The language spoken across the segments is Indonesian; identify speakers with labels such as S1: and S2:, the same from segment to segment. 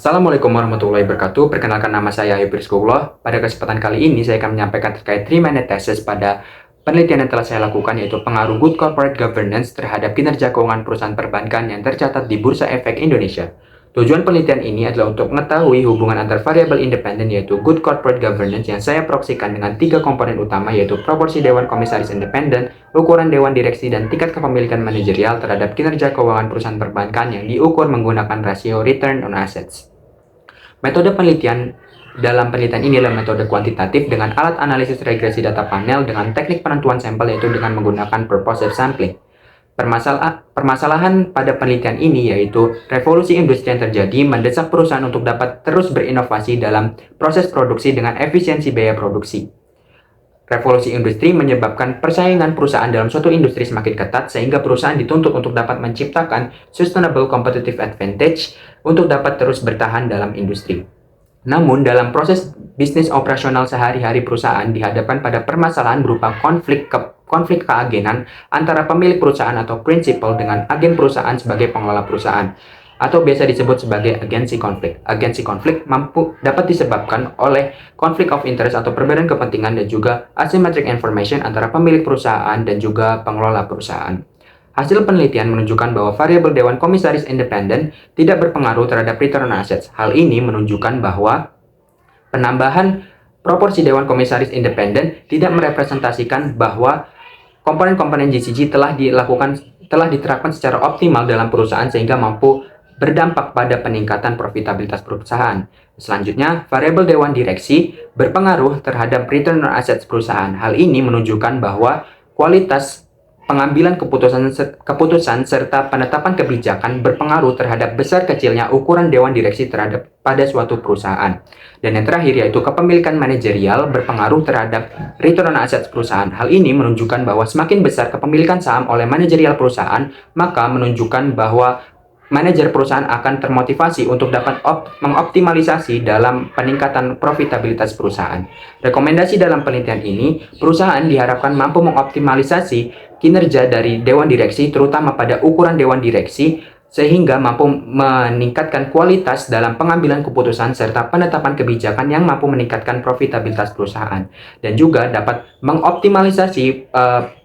S1: Assalamualaikum warahmatullahi wabarakatuh. Perkenalkan, nama saya Ayub Rizkullah. Pada kesempatan kali ini saya akan menyampaikan terkait 3-minute thesis pada penelitian yang telah saya lakukan, yaitu pengaruh good corporate governance terhadap kinerja keuangan perusahaan perbankan yang tercatat di Bursa Efek Indonesia. Tujuan penelitian ini adalah untuk mengetahui hubungan antar variabel independen, yaitu good corporate governance, yang saya proksikan dengan 3 komponen utama, yaitu proporsi Dewan Komisaris Independen, ukuran Dewan Direksi, dan tingkat kepemilikan manajerial terhadap kinerja keuangan perusahaan perbankan yang diukur menggunakan rasio return on assets. Metode penelitian dalam penelitian ini adalah metode kuantitatif dengan alat analisis regresi data panel dengan teknik penentuan sampel, yaitu dengan menggunakan purposive sampling. Permasalahan pada penelitian ini yaitu revolusi industri yang terjadi mendesak perusahaan untuk dapat terus berinovasi dalam proses produksi dengan efisiensi biaya produksi. Revolusi industri menyebabkan persaingan perusahaan dalam suatu industri semakin ketat, sehingga perusahaan dituntut untuk dapat menciptakan sustainable competitive advantage untuk dapat terus bertahan dalam industri. Namun, dalam proses bisnis operasional sehari-hari, perusahaan dihadapkan pada permasalahan berupa konflik keagenan antara pemilik perusahaan atau principal dengan agen perusahaan sebagai pengelola perusahaan, atau biasa disebut sebagai agency konflik. Agency konflik dapat disebabkan oleh konflik of interest atau perbedaan kepentingan, dan juga asymmetric information antara pemilik perusahaan dan juga pengelola perusahaan. Hasil penelitian menunjukkan bahwa variabel Dewan Komisaris Independen tidak berpengaruh terhadap return on assets. Hal ini menunjukkan bahwa penambahan proporsi Dewan Komisaris Independen tidak merepresentasikan bahwa komponen-komponen GCG telah diterapkan secara optimal dalam perusahaan sehingga mampu berdampak pada peningkatan profitabilitas perusahaan. Selanjutnya, variabel Dewan Direksi berpengaruh terhadap return on assets perusahaan. Hal ini menunjukkan bahwa kualitas pengambilan keputusan serta penetapan kebijakan berpengaruh terhadap besar kecilnya ukuran Dewan Direksi pada suatu perusahaan. Dan yang terakhir yaitu kepemilikan manajerial berpengaruh terhadap return on assets perusahaan. Hal ini menunjukkan bahwa semakin besar kepemilikan saham oleh manajerial perusahaan, maka menunjukkan bahwa manajer perusahaan akan termotivasi untuk dapat mengoptimalisasi dalam peningkatan profitabilitas perusahaan. Rekomendasi dalam penelitian ini, perusahaan diharapkan mampu mengoptimalisasi kinerja dari Dewan Direksi, terutama pada ukuran Dewan Direksi, sehingga mampu meningkatkan kualitas dalam pengambilan keputusan serta penetapan kebijakan yang mampu meningkatkan profitabilitas perusahaan, dan juga dapat mengoptimalisasi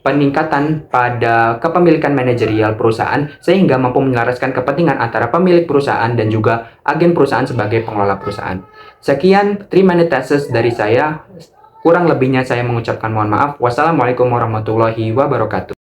S1: peningkatan pada kepemilikan manajerial perusahaan sehingga mampu menyelaraskan kepentingan antara pemilik perusahaan dan juga agen perusahaan sebagai pengelola perusahaan. Sekian 3-minute thesis dari saya. Kurang lebihnya saya mengucapkan mohon maaf. Wassalamualaikum warahmatullahi wabarakatuh.